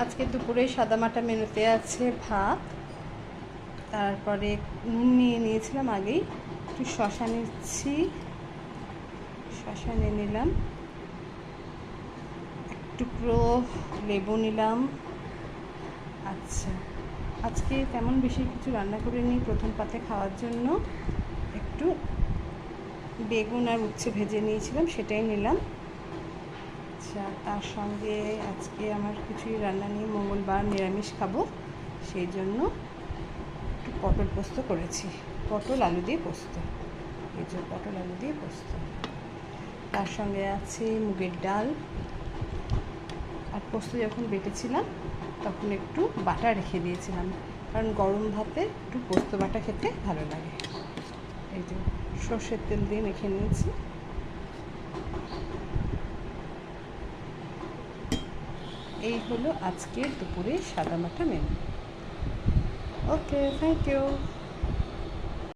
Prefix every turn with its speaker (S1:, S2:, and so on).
S1: আজকে দুপুরে সাদামাটা মেনুতে আছে ভাত, তারপরে নুন নিয়ে নিয়েছিলাম আগেই, একটু শশা নিচ্ছি, শশা নিয়ে নিলাম, এক টুকরো লেবু নিলাম। আচ্ছা, আজকে তেমন বেশি কিছু রান্না করিনি, প্রথম পাতে খাওয়ার জন্য একটু বেগুন আর উচ্ছে ভেজে নিয়েছিলাম, সেটাই নিলাম। আচ্ছা, তার সঙ্গে আজকে আমার কিছুই রান্না নেই, মঙ্গলবার নিরামিষ খাবো, সেই জন্য একটু পটল পোস্ত করেছি, পটল আলু দিয়ে পোস্ত, এই যে পটল আলু দিয়ে পোস্ত। তার সঙ্গে আছে মুগের ডাল, আর পোস্ত যখন বেটেছিলাম তখন একটু বাটা রেখে দিয়েছিলাম, কারণ গরম ভাতে একটু পোস্ত বাটা খেতে ভালো লাগে। এই যে সর্ষের তেল দিয়ে মেখে নিয়েছি। এই হলো আজকের দুপুরে সাদামাটা মেনু। Okay, thank you.